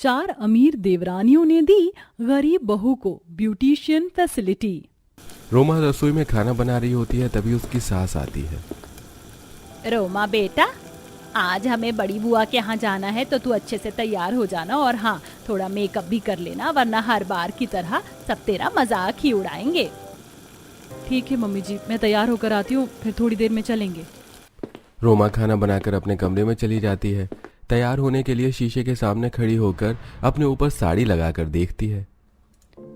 4 अमीर देवरानियों ने दी गरीब बहू को ब्यूटिशियन फैसिलिटी। रोमा रसोई में खाना बना रही होती है, तभी उसकी सास आती है। रोमा बेटा, आज हमें बड़ी बुआ के यहाँ जाना है तो तू अच्छे से तैयार हो जाना, और हाँ, थोड़ा मेकअप भी कर लेना, वरना हर बार की तरह सब तेरा मजाक ही उड़ाएंगे। ठीक है मम्मी जी, मैं तैयार होकर आती हूँ, फिर थोड़ी देर में चलेंगे। रोमा खाना बनाकर अपने कमरे में चली जाती है। तैयार होने के लिए शीशे के सामने खड़ी होकर अपने ऊपर साड़ी लगाकर देखती है।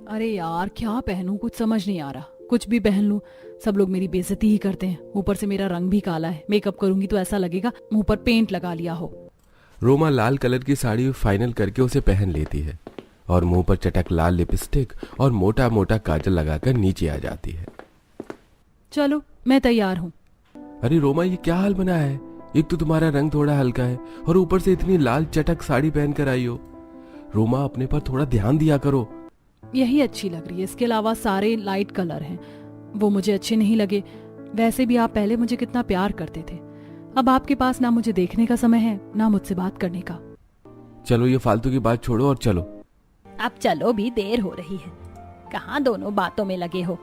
अरे यार, क्या पहनूं, कुछ समझ नहीं आ रहा। कुछ भी पहन लूं, सब लोग मेरी बेइज्जती ही करते हैं। ऊपर से मेरा रंग भी काला है, मेकअप करूंगी तो ऐसा लगेगा मुंह पर पेंट लगा लिया हो। रोमा लाल कलर की साड़ी फाइनल करके उसे पहन लेती है और मुंह पर चटक लाल लिपस्टिक और मोटा मोटा काजल लगाकर नीचे आ जाती है। चलो, मैं तैयार हूँ। अरे रोमा, ये क्या हाल बना है? एक तो तुम्हारा रंग थोड़ा हल्का है और ऊपर से इतनी लाल चटक साड़ी पहन कर आई हो। रोमा, अपने पर थोड़ा ध्यान दिया करो। यही अच्छी लग रही है, इसके अलावा सारे लाइट कलर हैं, वो मुझे अच्छे नहीं लगे। वैसे भी आप पहले मुझे कितना प्यार करते थे, अब आपके पास ना मुझे देखने का समय है ना मुझसे बात करने का। चलो, ये फालतू की बात छोड़ो और चलो। अब चलो भी, देर हो रही है। कहाँ दोनों बातों में लगे हो।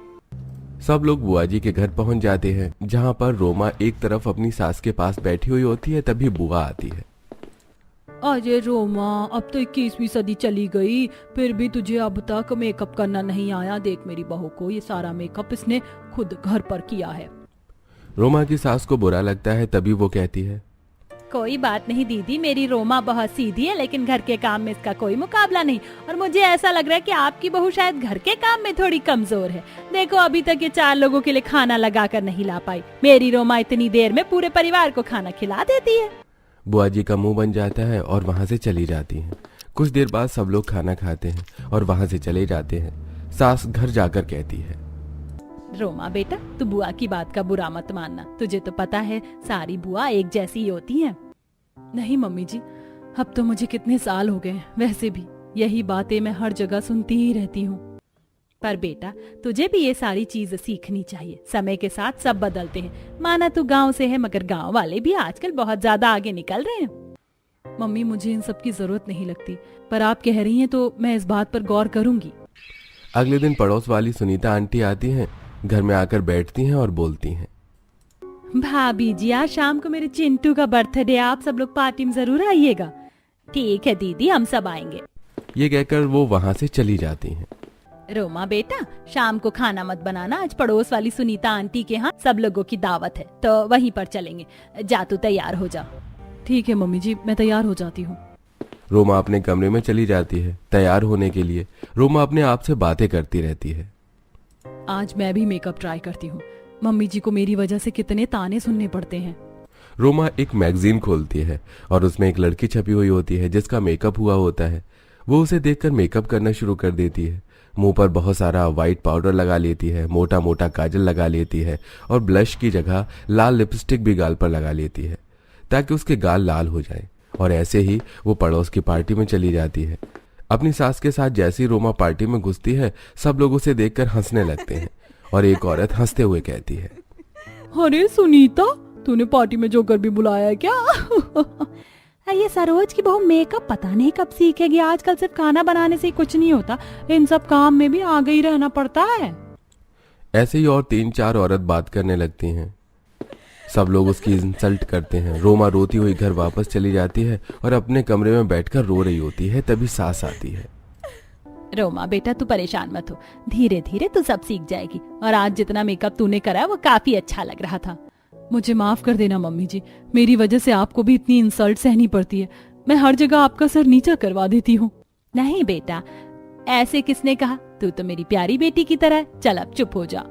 सब लोग बुआ जी के घर पहुंच जाते हैं, जहां पर रोमा एक तरफ अपनी सास के पास बैठी हुई होती है। तभी बुआ आती है। अरे रोमा, अब तो 21वीं सदी चली गई, फिर भी तुझे अब तक मेकअप करना नहीं आया। देख मेरी बहू को, ये सारा मेकअप इसने खुद घर पर किया है। रोमा की सास को बुरा लगता है, तभी वो कहती है, कोई बात नहीं दीदी, मेरी रोमा बहुत सीधी है, लेकिन घर के काम में इसका कोई मुकाबला नहीं। और मुझे ऐसा लग रहा है कि आपकी बहू शायद घर के काम में थोड़ी कमजोर है। देखो, अभी तक ये 4 लोगों के लिए खाना लगा कर नहीं ला पाई। मेरी रोमा इतनी देर में पूरे परिवार को खाना खिला देती है। बुआ जी का मुंह बन जाता है और वहां से चली जाती हैं। कुछ देर बाद सब लोग खाना खाते हैं और वहां से चले जाते हैं। सास घर जाकर कहती है, रोमा बेटा, तू बुआ की बात का बुरा मत मानना। तुझे तो पता है सारी बुआ एक जैसी ही होती हैं। नहीं मम्मी जी, अब तो मुझे कितने साल हो गए, वैसे भी यही बातें मैं हर जगह सुनती ही रहती हूँ। पर बेटा, तुझे भी ये सारी चीज सीखनी चाहिए। समय के साथ सब बदलते हैं। माना तू गांव से है, मगर गांव वाले भी आजकल बहुत ज्यादा आगे निकल रहे हैं। मम्मी, मुझे इन सब की जरूरत नहीं लगती, पर आप कह रही हैं तो मैं इस बात पर गौर करूंगी। अगले दिन पड़ोस वाली सुनीता आंटी आती हैं, घर में आकर बैठती हैं और बोलती हैं, भाभी जी, आज शाम को मेरे चिंटू का बर्थडे, आप सब लोग पार्टी में जरूर आइएगा। ठीक है दीदी, हम सब आएंगे। ये कहकर वो वहां से चली जाती हैं। रोमा बेटा, शाम को खाना मत बनाना, आज पड़ोस वाली सुनीता आंटी के यहाँ सब लोगों की दावत है, तो वहीं पर चलेंगे। जा तू तैयार हो जा। ठीक है मम्मी जी, मैं तैयार हो जाती हूँ। रोमा अपने कमरे में चली जाती है तैयार होने के लिए। रोमा अपने आप से बातें करती रहती है। आज मैं भी मेकअप ट्राई करती हूँ। मम्मी जी को मेरी वजह से कितने ताने सुनने पड़ते हैं। रोमा एक मैगजीन खोलती है और उसमें एक लड़की छपी हुई होती है जिसका मेकअप हुआ होता है। वो उसे देखकर मेकअप करना शुरू कर देती है। मुंह पर बहुत सारा व्हाइट पाउडर लगा लेती है, मोटा मोटा काजल लगा लेती है और ब्लश की जगह लाल लिपस्टिक भी गाल पर लगा लेती है ताकि उसके गाल लाल हो जाए। और ऐसे ही वो पड़ोस की पार्टी में चली जाती है। अपनी सास के साथ जैसी रोमा पार्टी में घुसती है, सब लोग उसे देखकर हंसने लगते हैं और एक औरत हंसते हुए कहती है, अरे सुनीता, तूने पार्टी में जोकर भी बुलाया है क्या? ये सरोज की बहू मेकअप पता नहीं कब सीखेगी। आजकल सिर्फ खाना बनाने से ही कुछ नहीं होता, इन सब काम में भी आगे ही रहना पड़ता है। ऐसे ही और 3-4 औरत बात करने लगती हैं। सब लोग उसकी इंसल्ट करते हैं। रोमा रोती हुई घर वापस चली जाती है और अपने कमरे में बैठकर रो रही होती है। तभी सास आती है। रोमा बेटा, तू परेशान मत हो, धीरे धीरे तू सब सीख जाएगी। और आज जितना मेकअप तूने करा वो काफी अच्छा लग रहा था। मुझे माफ कर देना मम्मी जी, मेरी वजह से आपको भी इतनी इंसल्ट सहनी पड़ती है। मैं हर जगह आपका सर नीचा करवा देती हूँ। नहीं बेटा, ऐसे किसने कहा? तू तो मेरी प्यारी बेटी की तरह है। चल अब चुप हो जा।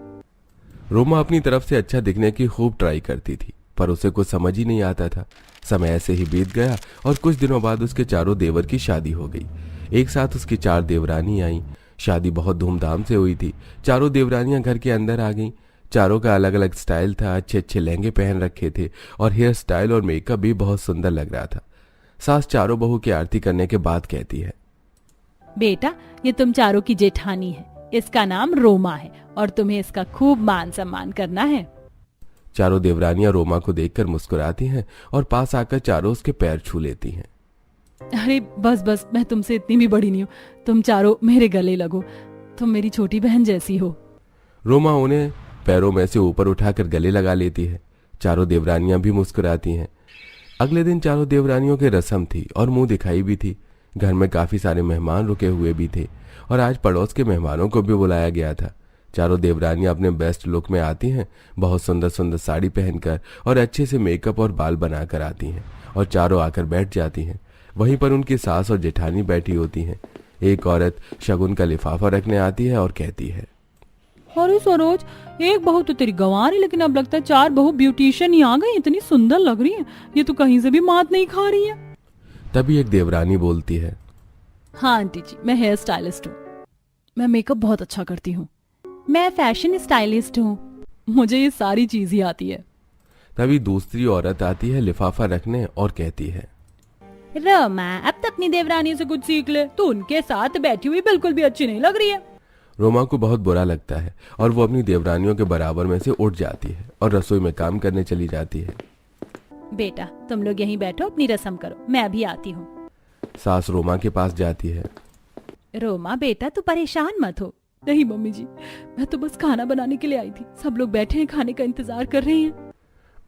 रोमा अपनी तरफ से अच्छा दिखने की खूब ट्राई करती थी, पर उसे कुछ समझ ही नहीं आता था। समय ऐसे ही बीत गया और कुछ दिनों बाद उसके चारों देवर की शादी हो गई। एक साथ उसकी 4 देवरानी आई। शादी बहुत धूमधाम से हुई थी। चारों देवरानियां घर के अंदर आ गईं। चारों का अलग अलग स्टाइल था। अच्छे अच्छे लहंगे पहन रखे थे और हेयर स्टाइल और मेकअप भी बहुत सुंदर लग रहा था। सास चारों बहू की आरती करने के बाद कहती है, बेटा, ये तुम चारों की जेठानी है, इसका नाम रोमा है और तुम्हें इसका खूब मान सम्मान करना है। चारों देवरानियां रोमा को देखकर मुस्कुराती हैं और पास आकर चारों उसके पैर छू लेती हैं। अरे बस बस, मैं तुमसे इतनी भी बड़ी नहीं हूँ। तुम चारों मेरे गले लगो, तुम मेरी छोटी बहन जैसी हो। रोमा उन्हें पैरों में से ऊपर उठाकर गले लगा लेती है। चारों देवरानियां भी मुस्कुराती हैं। अगले दिन चारों देवरानियों की रस्म थी और मुंह दिखाई भी थी। घर में काफी सारे मेहमान रुके हुए भी थे और आज पड़ोस के मेहमानों को भी बुलाया गया था। चारों देवरानियां अपने बेस्ट लुक में आती हैं, बहुत सुंदर सुंदर साड़ी पहनकर और अच्छे से मेकअप और बाल बनाकर आती हैं और चारों आकर बैठ जाती हैं। वहीं पर उनकी सास और जेठानी बैठी होती हैं। एक औरत शगुन का लिफाफा रखने आती है और कहती है, अरे सरोज, एक बहू तो तेरी गंवार है, लेकिन अब लगता है 4 बहू ब्यूटिशियन ही आ गई। इतनी सुंदर लग रही है, ये तो कहीं से भी मात नहीं खा रही है। तभी एक देवरानी बोलती है, हाँ आंटी जी, मैं हेयर स्टाइलिस्ट हूँ। मैं मेकअप बहुत अच्छा करती हूँ। मैं फैशन स्टाइलिस्ट हूँ। मुझे ये सारी चीज ही आती है। तभी दूसरी औरत आती है लिफाफा रखने और कहती है, रोमा, अब तो अपनी देवरानी से कुछ सीख ले। तू उनके साथ बैठी हुई बिल्कुल भी अच्छी नहीं लग रही है। रोमा को बहुत बुरा लगता है और वो अपनी देवरानियों के बराबर में से उठ जाती है और रसोई में काम करने चली जाती है। बेटा, तुम लोग यहीं बैठो, अपनी रस्म करो, मैं अभी आती हूँ। सास रोमा के पास जाती है। रोमा बेटा, तू परेशान मत हो। नहीं मम्मी जी, मैं तो बस खाना बनाने के लिए आई थी। सब लोग बैठे हैं, खाने का इंतजार कर रहे हैं।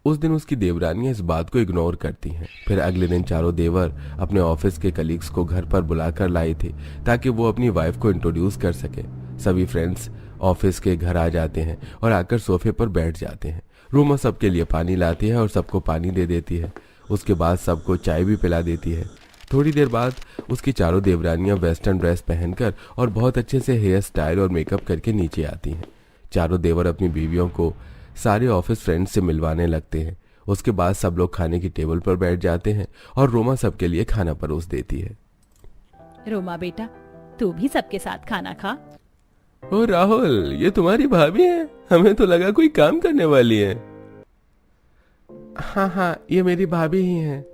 उस दिन उसकी देवरानियां इस बात को इग्नोर करती हैं। फिर अगले दिन चारों देवर अपने ऑफिस के कलीग्स को घर पर बुलाकर लाए थे ताकि वो अपनी वाइफ को इंट्रोड्यूस कर सके। सभी फ्रेंड्स ऑफिस के घर आ जाते हैं और आकर सोफे पर बैठ जाते हैं। रोमा सबके लिए पानी लाती है और सबको पानी दे देती है। उसके बाद सबको चाय भी पिला देती है। थोड़ी देर बाद उसकी चारों देवरानियां वेस्टर्न ड्रेस पहनकर और बहुत अच्छे से हेयर स्टाइल और मेकअप करके नीचे आती हैं। चारों देवर अपनी बीवियों को सारे ऑफिस फ्रेंड्स से मिलवाने लगते हैं। उसके बाद सब लोग खाने की टेबल पर बैठ जाते हैं और रोमा सबके लिए खाना परोस देती है। रोमा बेटा, तू भी सबके साथ खाना खा। ओ राहुल, ये तुम्हारी भाभी है? हमें तो लगा कोई काम करने वाली है। हाँ हाँ, ये मेरी भाभी ही है।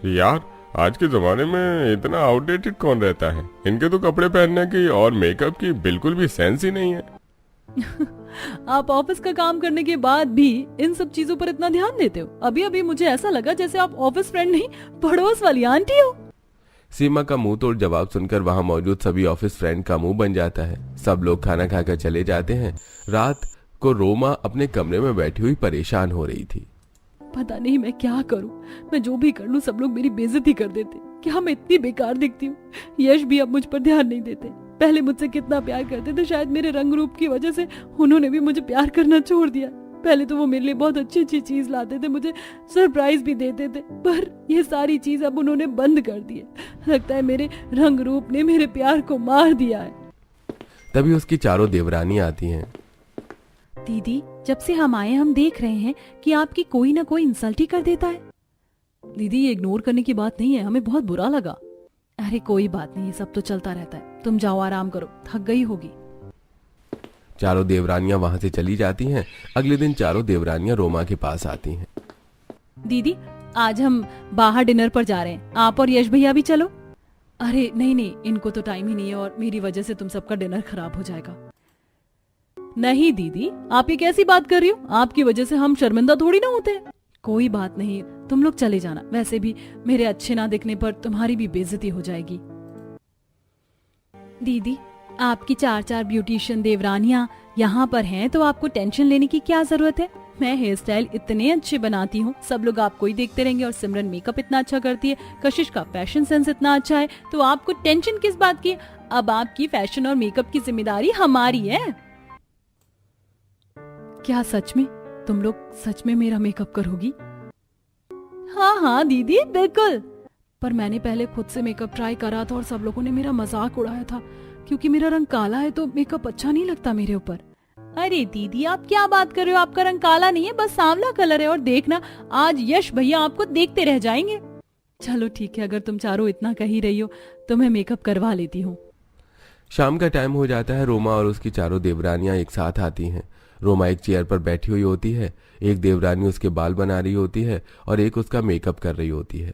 यार, आज के जमाने में इतना आउटडेटेड कौन रहता है? इनके तो कपड़े पहनने की और मेकअप की बिल्कुल भी सेंस ही नहीं है। आप ऑफिस का काम करने के बाद भी इन सब चीजों पर इतना ध्यान देते हो। अभी अभी मुझे ऐसा लगा जैसे आप ऑफिस फ्रेंड नहीं, पड़ोस वाली आंटी हो। सीमा का मुंह तोड़ जवाब सुनकर वहां मौजूद सभी ऑफिस फ्रेंड का मुंह बन जाता है। सब लोग खाना खाकर चले जाते हैं। रात को रोमा अपने कमरे में बैठी हुई परेशान हो रही थी। पता नहीं मैं क्या करूं। मैं जो भी कर लूं सब लोग मेरी बेइज्जती कर देते। क्या मैं इतनी बेकार दिखती हूँ? यश भी अब मुझ पर ध्यान नहीं देते। पहले मुझसे कितना प्यार करते थे, शायद मेरे रंग रूप की वजह से उन्होंने भी मुझे प्यार करना छोड़ दिया। पहले तो वो मेरे लिए बहुत अच्छी अच्छी चीज लाते थे, मुझे सरप्राइज भी देते थे, पर ये सारी चीज अब उन्होंने बंद कर दी है। लगता है मेरे रंग रूप ने मेरे प्यार को मार दिया है। तभी उसकी चारों देवरानी आती हैं। दीदी, जब से हम आए हम देख रहे हैं कि आपकी कोई ना कोई इंसल्ट ही कर देता है। दीदी, ये इग्नोर करने की बात नहीं है, हमें बहुत बुरा लगा। अरे कोई बात नहीं, ये सब तो चलता रहता है। तुम जाओ, आराम करो, थक गई होगी। चारों देवरानियां वहां से चली जाती हैं। अगले दिन चारों देवरानियां रोमा के पास आती हैं। दीदी, आज हम बाहर डिनर पर जा रहे हैं, आप और यश भैया भी चलो। अरे नहीं नहीं, इनको तो टाइम ही नहीं है और मेरी वजह से तुम सबका डिनर खराब हो जाएगा। नहीं दीदी, आप ये कैसी बात कर रही हो? आपकी वजह से हम शर्मिंदा थोड़ी ना होते हैं। कोई बात नहीं, तुम लोग चले जाना। वैसे भी मेरे अच्छे ना दिखने पर तुम्हारी भी बेइज्जती हो जाएगी। दीदी, आपकी 4 ब्यूटिशियन देवरानियां यहाँ पर हैं तो आपको टेंशन लेने की क्या जरूरत है? मैं हेयर स्टाइल इतने अच्छे बनाती हूँ, सब लोग आपको ही देखते रहेंगे। और सिमरन मेकअप इतना अच्छा करती है, कशिश का फैशन सेंस इतना अच्छा है, तो आपको टेंशन किस बात की? अब आपकी फैशन और मेकअप की जिम्मेदारी हमारी है। क्या सच में? तुम लोग सच में मेरा मेकअप करोगी? हाँ हाँ दीदी, बिल्कुल। पर मैंने पहले खुद से मेकअप ट्राई करा था और सब लोगों ने मेरा मजाक उड़ाया था, क्योंकि मेरा रंग काला है तो मेकअप अच्छा नहीं लगता मेरे ऊपर। अरे दीदी, आप क्या बात कर रहे हो? आपका रंग काला नहीं है, बस सांवला कलर है। और देखना, आज यश भैया आपको देखते रह जाएंगे। चलो ठीक है, अगर तुम चारों इतना कह ही रही हो तो मैं मेकअप करवा लेती हूँ। शाम का टाइम हो जाता है। रोमा और उसकी चारों देवरानियां एक साथ आती हैं। रोमा एक चेयर पर बैठी हुई होती है, एक देवरानी उसके बाल बना रही होती है और एक उसका मेकअप कर रही होती है,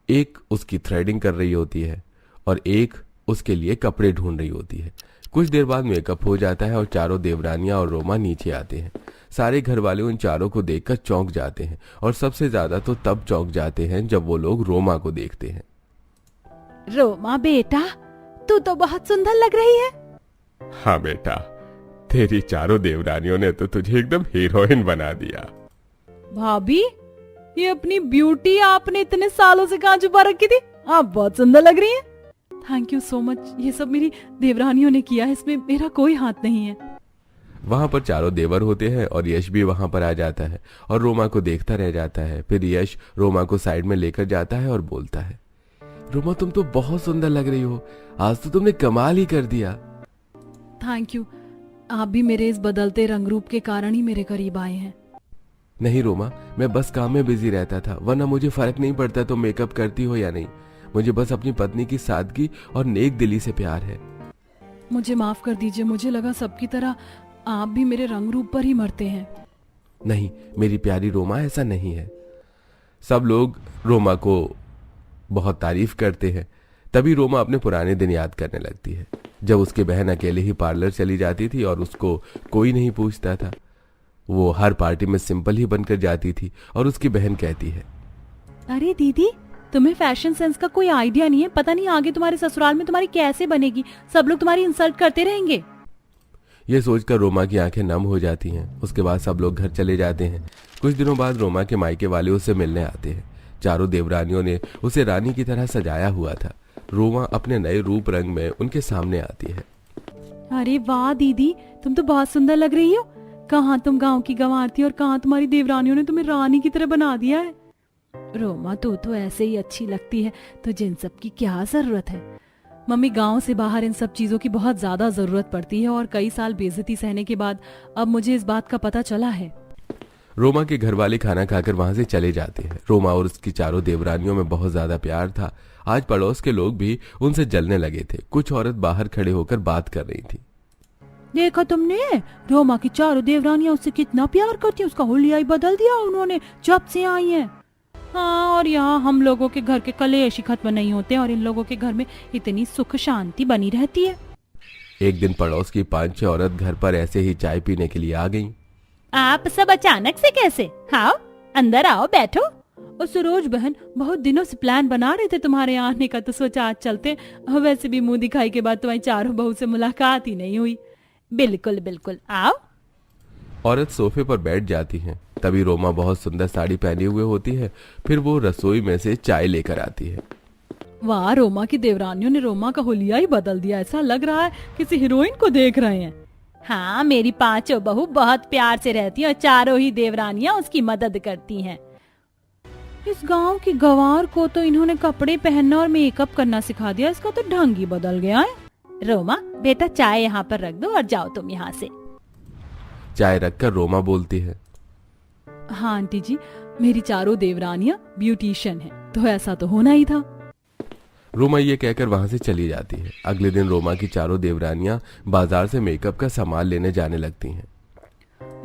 एक उसकी थ्रेडिंग कर रही होती है और एक उसके लिए कपड़े ढूंढ रही होती है। कुछ देर बाद मेकअप हो जाता है और चारों देवरानियां और रोमा नीचे आते हैं। सारे घर वाले उन चारों को देखकर चौंक जाते हैं और सबसे ज्यादा तो तब चौंक जाते हैं जब वो लोग रोमा को देखते हैं। रोमा बेटा, तू तो बहुत सुंदर लग रही है। हाँ बेटा, तेरी चारों देवरानियों ने तो तुझे एकदम हीरोइन बना दिया। भाभी, ये अपनी ब्यूटी आपने इतने सालों से कहाँ छुपा रखी थी? आप बहुत सुंदर लग रही हैं। Thank you so much. ये सब मेरी देवरानियों ने किया है, इसमें मेरा कोई हाथ नहीं है। वहां पर चारों देवर होते हैं और यश भी वहां पर आ जाता है और रोमा को देखता रह जाता है। फिर यश रोमा को साइड में लेकर जाता है और बोलता है, रोमा तुम तो बहुत सुंदर लग रही हो, आज तो तुमने कमाल ही कर दिया। Thank you. आप भी मेरे इस बदलते रंग रूप के कारण ही मेरे करीब आए हैं। नहीं रोमा, मैं बस काम में बिजी रहता था, वरना मुझे फर्क नहीं पड़ता तुम मेकअप करती हो या नहीं। मुझे बस अपनी पत्नी की सादगी और नेक दिली से प्यार है। मुझे माफ कर दीजिए, मुझे लगा सबकी तरह आप भी मेरे रंग रूप पर ही मरते हैं। नहीं मेरी प्यारी रोमा, ऐसा नहीं है। सब लोग रोमा को बहुत तारीफ करते हैं। तभी रोमा अपने पुराने दिन याद करने लगती है, जब उसकी बहन अकेले ही पार्लर चली जाती थी और उसको कोई नहीं पूछता था। वो हर पार्टी में सिंपल ही बनकर जाती थी और उसकी बहन कहती है, अरे दीदी, तुम्हें फैशन सेंस का कोई आइडिया नहीं है। पता नहीं आगे तुम्हारे ससुराल में तुम्हारी कैसे बनेगी, सब लोग तुम्हारी इंसल्ट करते रहेंगे। ये सोचकर रोमा की आंखें नम हो जाती हैं। उसके बाद सब लोग घर चले जाते हैं। कुछ दिनों बाद रोमा के मायके वाले उससे मिलने आते हैं। चारों देवरानियों ने उसे रानी की तरह सजाया हुआ था। रोमा अपने नए रूप रंग में उनके सामने आती है। अरे वाह दीदी, तुम तो बहुत सुंदर लग रही हो। कहाँ तुम गांव की गंवार थी और कहाँ तुम्हारी देवरानियों ने तुम्हें रानी की तरह बना दिया है। रोमा, तू तो ऐसे ही अच्छी लगती है, तुझे इन सब की क्या जरूरत है। मम्मी, गांव से बाहर इन सब चीजों की बहुत ज्यादा जरूरत पड़ती है और कई साल बेइज्जती सहने के बाद अब मुझे इस बात का पता चला है। रोमा के घर वाले खाना खाकर वहां से चले जाते हैं। रोमा और उसकी चारों देवरानियों में बहुत ज्यादा प्यार था। आज पड़ोस के लोग भी उनसे जलने लगे थे। कुछ औरत बाहर खड़े होकर बात कर रही थी। देखा तुमने, रोमा की चारों देवरानियां उससे कितना प्यार करती है। उसका हुलिया ही बदल दिया उन्होंने जब से आई हैं। हाँ, और यहाँ हम लोगों के घर के कलेश ही खत्म नहीं होते और इन लोगों के घर में इतनी सुख शांति बनी रहती है। एक दिन पड़ोस की 5-6 औरत घर पर ऐसे ही चाय पीने के लिए आ गईं। आप सब अचानक से कैसे? हाँ, अंदर आओ, बैठो। और सरोज बहन, बहुत दिनों से प्लान बना रहे थे तुम्हारे यहाँ आने का, तो सोचा आज चलते। वैसे भी मुंह दिखाई के बाद तुम्हारी चारों बहू से मुलाकात ही नहीं हुई। बिल्कुल बिल्कुल, आओ। औरत सोफे पर बैठ जाती हैं। तभी रोमा बहुत सुंदर साड़ी पहनी हुई होती है। फिर वो रसोई में से चाय लेकर आती है। वाह, रोमा की देवरानियों ने रोमा का हुलिया ही बदल दिया। ऐसा लग रहा है किसी हीरोइन को देख रहे हैं। हाँ, मेरी 5 बहू बहुत प्यार से रहती है और चारों ही देवरानियां उसकी मदद करती हैं। इस गांव की गंवार को तो इन्होंने कपड़े पहनना और मेकअप करना सिखा दिया। इसका तो ढंग ही बदल गया है। रोमा बेटा, चाय यहाँ पर रख दो और जाओ तुम यहाँ से। चाय रखकर रोमा बोलती है, हाँ आंटी जी, मेरी चारों देवरानियां ब्यूटिशियन हैं, तो ऐसा तो होना ही था। रोमा ये कहकर वहां से चली जाती है। अगले दिन रोमा की चारों देवरानियां बाजार से मेकअप का सामान लेने जाने लगती हैं।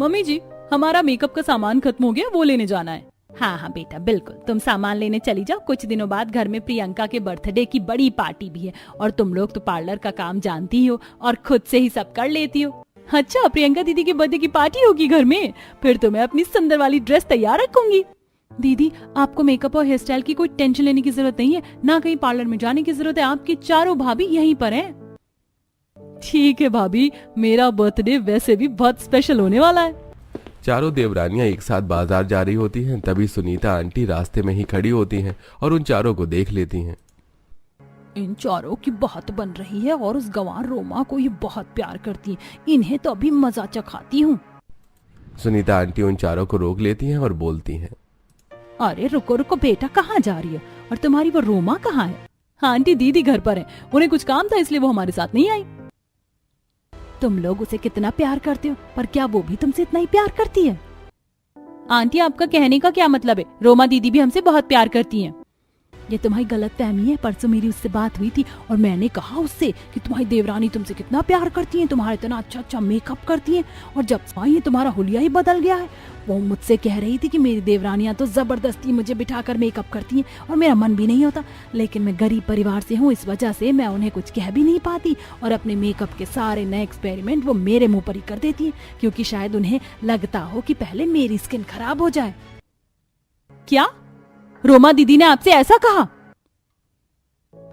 मम्मी जी, हमारा मेकअप का सामान खत्म हो गया, वो लेने जाना है। हाँ हाँ बेटा, बिल्कुल, तुम सामान लेने चली जाओ। कुछ दिनों बाद घर में प्रियंका के बर्थडे की बड़ी पार्टी भी है और तुम लोग तो पार्लर का काम जानती हो और खुद से ही सब कर लेती हो। अच्छा, प्रियंका दीदी की बर्थडे की पार्टी होगी घर में, फिर तो मैं अपनी सुंदर वाली ड्रेस तैयार रखूंगी। दीदी, आपको मेकअप और हेयर स्टाइल की कोई टेंशन लेने की जरूरत नहीं है, ना कहीं पार्लर में जाने की जरूरत है। आपकी चारों भाभी यहीं पर हैं। ठीक है भाभी, मेरा बर्थडे वैसे भी बहुत स्पेशल होने वाला है। चारों देवरानियां एक साथ बाजार जा रही होती हैं। तभी सुनीता आंटी रास्ते में ही खड़ी होती हैं और उन चारों को देख लेती हैं। इन चारों की बहुत बन रही है और उस गंवार रोमा को ये बहुत प्यार करती है। इन्हें तो अभी मजा चखाती हूँ। सुनीता आंटी उन चारों को रोक लेती हैं और बोलती हैं, अरे रुको रुको बेटा, कहाँ जा रही है? और तुम्हारी वो रोमा कहाँ है? हाँ आंटी, दीदी घर पर है, उन्हें कुछ काम था इसलिए वो हमारे साथ नहीं आई। तुम लोग उसे कितना प्यार करते हो, पर क्या वो भी तुमसे इतना ही प्यार करती है? आंटी, आपका कहने का क्या मतलब है? रोमा दीदी भी हमसे बहुत प्यार करती हैं। ये तुम्हारी गलत फहमी है। परसों मेरी उससे बात हुई थी और मैंने कहा उससे कि तुम्हारी देवरानी तुमसे कितना प्यार करती है, तुम्हारा इतना अच्छा अच्छा मेकअप करती है, और जब ये तुम्हारा हुलिया ही बदल गया है। वो मुझसे कह रही थी कि मेरी देवरानियां तो जबरदस्ती मुझे बिठाकर मेकअप करती हैं और मेरा मन भी नहीं होता, लेकिन मैं गरीब परिवार से हूँ, इस वजह से मैं उन्हें कुछ कह भी नहीं पाती और अपने मेकअप के सारे नए एक्सपेरिमेंट वो मेरे मुंह पर ही कर देती है, क्योंकि शायद उन्हें लगता हो कि पहले मेरी स्किन खराब हो जाए। क्या रोमा दीदी ने आपसे ऐसा कहा?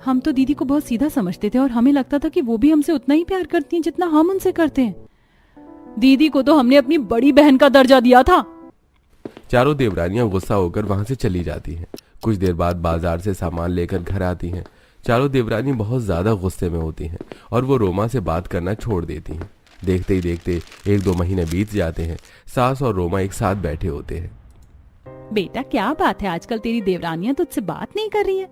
हम तो दीदी को बहुत सीधा समझते थे और हमें लगता था कि वो भी हमसे उतना ही प्यार करती हैं जितना हम उनसे करते हैं। दीदी को तो हमने अपनी बड़ी बहन का दर्जा दिया था। चारों देवरानियां गुस्सा होकर वहां से चली जाती हैं। कुछ देर बाद बाजार से सामान लेकर घर आती हैं। चारों देवरानी बहुत ज्यादा गुस्से में होती हैं और वो रोमा से बात करना छोड़ देती हैं। देखते ही देखते 1-2 महीने बीत जाते हैं। सास और रोमा एक साथ बैठे होते हैं। बेटा क्या बात है, आजकल तेरी देवरानियां तुझसे बात नहीं कर रही है?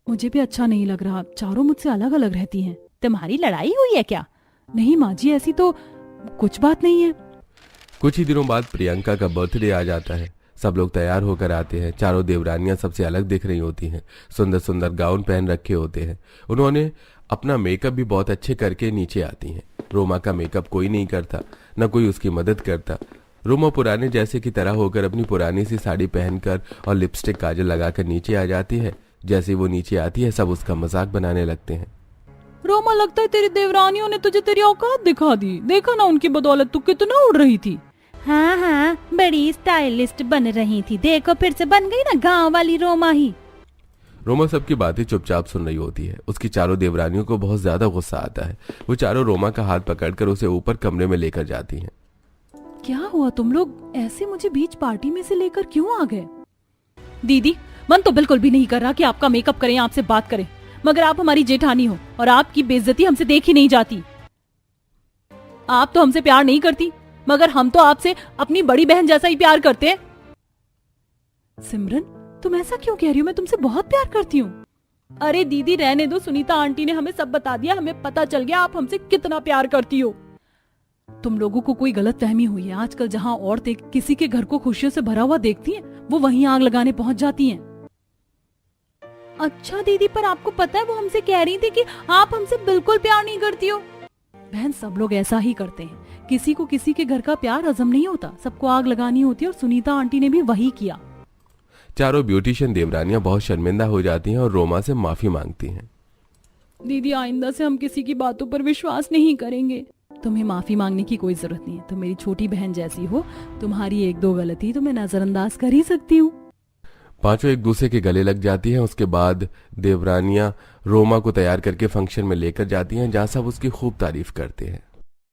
मुझे भी अच्छा नहीं लग रहा, चारों मुझसे अलग अलग रहती हैं। तुम्हारी लड़ाई हुई है क्या? नहीं माँ जी, ऐसी तो कुछ बात नहीं है। कुछ ही दिनों बाद प्रियंका का बर्थडे आ जाता है। सब लोग तैयार होकर आते हैं। चारों देवरानियां सबसे अलग दिख रही होती हैं। सुंदर सुंदर गाउन पहन रखे होते हैं। उन्होंने अपना मेकअप भी बहुत अच्छे करके नीचे आती हैं। रोमा का मेकअप कोई नहीं करता, न कोई उसकी मदद करता। रोमा पुराने जैसे की तरह होकर अपनी पुरानी सी साड़ी पहनकर और लिपस्टिक काजल लगाकर नीचे आ जाती है। जैसे वो नीचे आती है सब उसका मजाक बनाने लगते हैं। रोमा, लगता है तेरी देवरानियों ने तुझे तेरी औकात दिखा दी। देखा ना उनकी बदौलत तू कितना उड़ रही थी। हाँ हाँ, बड़ी स्टाइलिस्ट बन रही थी। देखो फिर से बन गई ना गांव वाली रोमा ही। रोमा सबकी बातें चुपचाप सुन रही होती है। उसकी चारों देवरानियों को बहुत ज्यादा गुस्सा आता है। वो चारों रोमा का हाथ पकड़कर उसे ऊपर कमरे में लेकर जाती हैं। क्या हुआ, तुम लोग ऐसे मुझे बीच पार्टी में से लेकर क्यों आ गए? दीदी, मन तो बिल्कुल भी नहीं कर रहा कि आपका मेकअप करें, आपसे बात करें, मगर आप हमारी जेठानी हो और आपकी बेइज्जती हमसे देखी नहीं जाती। आप तो हमसे प्यार नहीं करती, मगर हम तो आपसे अपनी बड़ी बहन जैसा ही प्यार करते हैं। सिमरन, तुम ऐसा क्यों कह रही हो? मैं तुमसे बहुत प्यार करती हूँ। अरे दीदी रहने दो, सुनीता आंटी ने हमें सब बता दिया। हमें पता चल गया आप हमसे कितना प्यार करती हो। तुम लोगों को कोई गलतफहमी हुई है। आजकल जहाँ औरतें किसी के घर को खुशियों से भरा हुआ देखती हैं, वो वहीं आग लगाने पहुंच जाती हैं। अच्छा दीदी, पर आपको पता है वो हमसे कह रही थी कि आप हमसे बिल्कुल प्यार नहीं करती हो। बहन, सब लोग ऐसा ही करते हैं। किसी को किसी के घर का प्यार हजम नहीं होता, सबको आग लगानी होती है और सुनीता आंटी ने भी वही किया। चारों ब्यूटिशियन देवरानियां बहुत शर्मिंदा हो जाती हैं और रोमा से माफी मांगती हैं। दीदी, आइंदा से हम किसी की बातों पर विश्वास नहीं करेंगे। तुम्हें माफी मांगने की कोई जरूरत नहीं है। तुम मेरी छोटी बहन जैसी हो। तुम्हारी 1-2 गलती तो मैं नजरअंदाज कर ही सकती हूँ। पांचों एक दूसरे के गले लग जाती हैं। उसके बाद देवरानियां रोमा को तैयार करके फंक्शन में लेकर जाती हैं, जहां सब उसकी खूब तारीफ करते हैं।